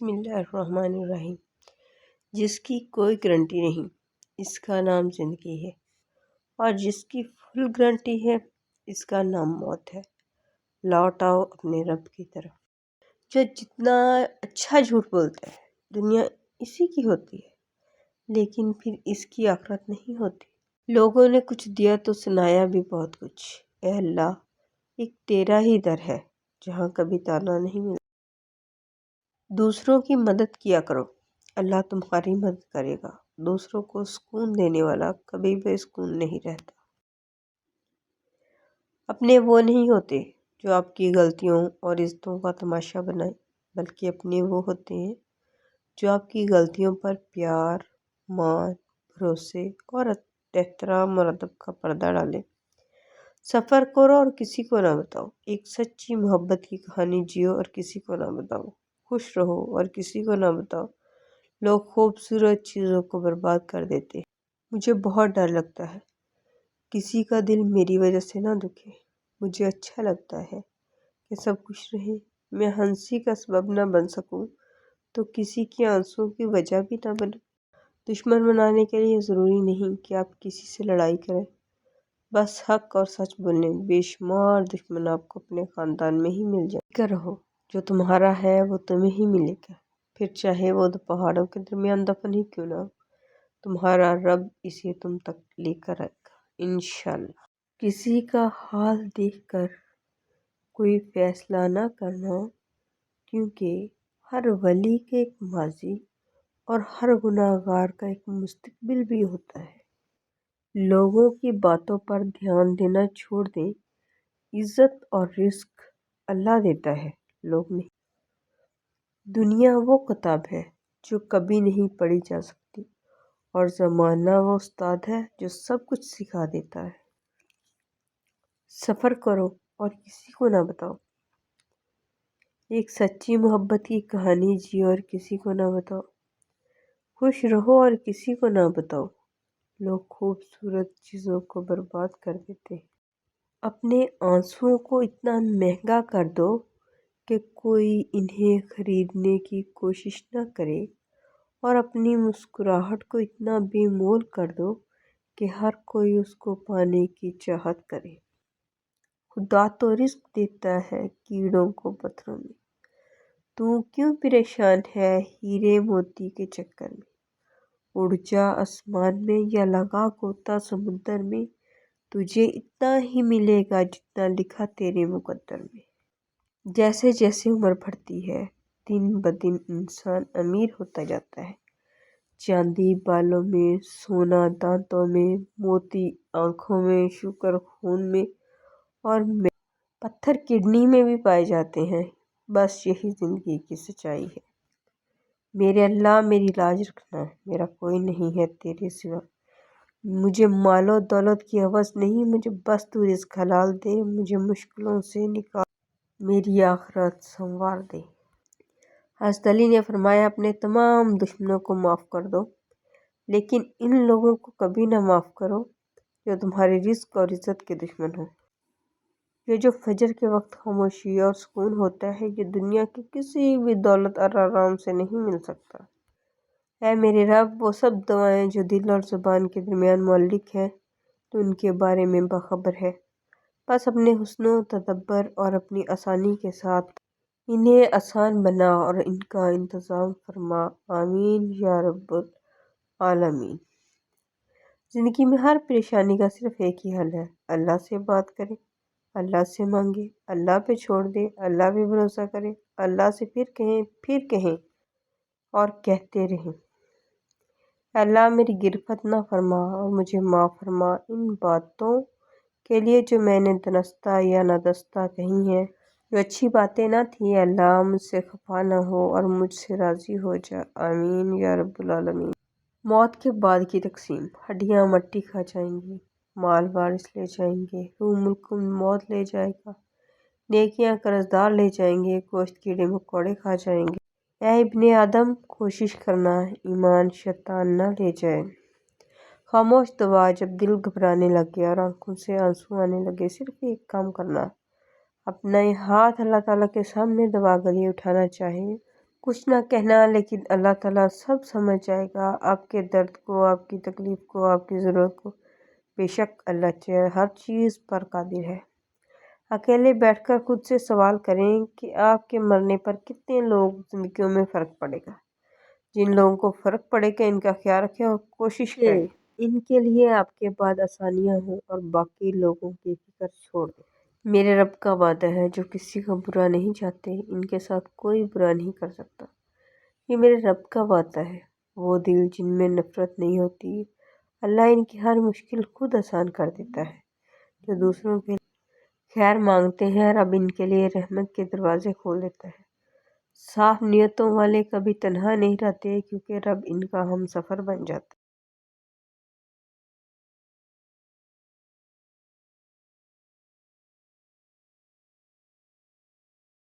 بسم اللہ الرحمن الرحیم۔ جس کی کوئی گارنٹی نہیں، اس کا نام زندگی ہے، اور جس کی فل گارنٹی ہے، اس کا نام موت ہے۔ لوٹ آؤ اپنے رب کی طرف۔ جو جتنا اچھا جھوٹ بولتا ہے، دنیا اسی کی ہوتی ہے، لیکن پھر اس کی آخرت نہیں ہوتی۔ لوگوں نے کچھ دیا تو سنایا بھی بہت کچھ۔ اے اللہ، ایک تیرا ہی در ہے جہاں کبھی تالا نہیں ملتا۔ دوسروں کی مدد کیا کرو، اللہ تمہاری مدد کرے گا۔ دوسروں کو سکون دینے والا کبھی بے سکون نہیں رہتا۔ اپنے وہ نہیں ہوتے جو آپ کی غلطیوں اور عزتوں کا تماشا بنائیں، بلکہ اپنے وہ ہوتے ہیں جو آپ کی غلطیوں پر پیار، مان، بھروسے اور احترام اور ادب کا پردہ ڈالیں۔ سفر کرو اور کسی کو نہ بتاؤ۔ ایک سچی محبت کی کہانی جیو اور کسی کو نہ بتاؤ۔ خوش رہو اور کسی کو نہ بتاؤ۔ لوگ خوبصورت چیزوں کو برباد کر دیتے ہیں۔ مجھے بہت ڈر لگتا ہے کسی کا دل میری وجہ سے نہ دکھے۔ مجھے اچھا لگتا ہے کہ سب خوش رہیں۔ میں ہنسی کا سبب نہ بن سکوں تو کسی کے آنسوں کی وجہ بھی نہ بنوں۔ دشمن بنانے کے لیے ضروری نہیں کہ آپ کسی سے لڑائی کریں، بس حق اور سچ بولیں۔ بے شمار دشمن آپ کو اپنے خاندان میں ہی مل جائیں۔ فکر رہو، جو تمہارا ہے وہ تمہیں ہی ملے گا، پھر چاہے وہ پہاڑوں کے درمیان دفن ہی کیوں نہ ہو۔ تمہارا رب اسے تم تک لے کر آئے گا انشاءاللہ۔ کسی کا حال دیکھ کر کوئی فیصلہ نہ کرنا، کیونکہ ہر ولی کا ایک ماضی اور ہر گناہ گار کا ایک مستقبل بھی ہوتا ہے۔ لوگوں کی باتوں پر دھیان دینا چھوڑ دیں۔ عزت اور رزق اللہ دیتا ہے، لوگ نہیں۔ دنیا وہ کتاب ہے جو کبھی نہیں پڑھی جا سکتی، اور زمانہ وہ استاد ہے جو سب کچھ سکھا دیتا ہے۔ سفر کرو اور کسی کو نہ بتاؤ۔ ایک سچی محبت کی کہانی جیو اور کسی کو نہ بتاؤ۔ خوش رہو اور کسی کو نہ بتاؤ۔ لوگ خوبصورت چیزوں کو برباد کر دیتے ہیں۔ اپنے آنسوؤں کو اتنا مہنگا کر دو کہ کوئی انہیں خریدنے کی کوشش نہ کرے، اور اپنی مسکراہٹ کو اتنا بے مول کر دو کہ ہر کوئی اس کو پانے کی چاہت کرے۔ خدا تو رزق دیتا ہے کیڑوں کو پتھروں میں، تو کیوں پریشان ہے ہیرے موتی کے چکر میں۔ اڑ جا آسمان میں یا لگا غوطہ سمندر میں، تجھے اتنا ہی ملے گا جتنا لکھا تیرے مقدر میں۔ جیسے جیسے عمر بڑھتی ہے، دن بدن انسان امیر ہوتا جاتا ہے۔ چاندی بالوں میں، سونا دانتوں میں، موتی آنکھوں میں، شکر خون میں، اور پتھر کڈنی میں بھی پائے جاتے ہیں۔ بس یہی زندگی کی سچائی ہے۔ میرے اللہ، میری لاج رکھنا، میرا کوئی نہیں ہے تیرے سوا۔ مجھے مال و دولت کی ہوس نہیں، مجھے بس تو رزق حلال دے۔ مجھے مشکلوں سے نکال، میری آخرت سنوار دے۔ حضرت علی نے فرمایا، اپنے تمام دشمنوں کو معاف کر دو، لیکن ان لوگوں کو کبھی نہ معاف کرو جو تمہارے رزق اور عزت کے دشمن ہوں۔ یہ جو فجر کے وقت خاموشی اور سکون ہوتا ہے، یہ دنیا کی کسی بھی دولت اور آرام سے نہیں مل سکتا۔ اے میرے رب، وہ سب دعائیں جو دل اور زبان کے درمیان معلق ہیں، تو ان کے بارے میں باخبر ہے۔ بس اپنے حسن و تدبر اور اپنی آسانی کے ساتھ انہیں آسان بنا اور ان کا انتظام فرما، آمین یا رب العالمین۔ زندگی میں ہر پریشانی کا صرف ایک ہی حل ہے، اللہ سے بات کریں، اللہ سے مانگیں، اللہ پہ چھوڑ دیں، اللہ پہ بھروسہ کریں، اللہ سے پھر کہیں اور کہتے رہیں، اے اللہ میری گرفت نہ فرما اور مجھے معاف فرما ان باتوں کے لیے جو میں نے دانستہ یا نادانستہ کہی ہیں، جو اچھی باتیں نہ تھیں۔ اے اللہ مجھ سے خفا نہ ہو اور مجھ سے راضی ہو جا، آمین یا رب العالمین۔ موت کے بعد کی تقسیم۔ ہڈیاں مٹی کھا جائیں گی، مال وارث لے جائیں گے، روح ملک موت لے جائے گا، نیکیاں قرضدار لے جائیں گے، گوشت کیڑے مکوڑے کھا جائیں گے۔ اے ابن آدم، کوشش کرنا ایمان شیطان نہ لے جائے۔ خاموش دعا۔ جب دل گھبرانے لگے اور آنکھوں سے آنسو آنے لگے، صرف ایک کام کرنا، اپنا ہاتھ اللہ تعالیٰ کے سامنے دبا گلے اٹھانا چاہے کچھ نہ کہنا، لیکن اللہ تعالیٰ سب سمجھ جائے گا، آپ کے درد کو، آپ کی تکلیف کو، آپ کی ضرورت کو۔ بے شک اللہ ہر چیز پر قادر ہے۔ اکیلے بیٹھ کر خود سے سوال کریں کہ آپ کے مرنے پر کتنے لوگ زندگیوں میں فرق پڑے گا۔ جن لوگوں کو فرق پڑے گا ان کا خیال رکھیں اور کوشش کریں ان کے لیے آپ کے بعد آسانیاں ہوں، اور باقی لوگوں کی فکر چھوڑ دیں۔ میرے رب کا وعدہ ہے، جو کسی کا برا نہیں چاہتے ان کے ساتھ کوئی برا نہیں کر سکتا۔ یہ میرے رب کا وعدہ ہے، وہ دل جن میں نفرت نہیں ہوتی، اللہ ان کی ہر مشکل خود آسان کر دیتا ہے۔ جو دوسروں کے خیر مانگتے ہیں، رب ان کے لیے رحمت کے دروازے کھول دیتا ہے۔ صاف نیتوں والے کبھی تنہا نہیں رہتے، کیونکہ رب ان کا ہم سفر بن جاتا ہے۔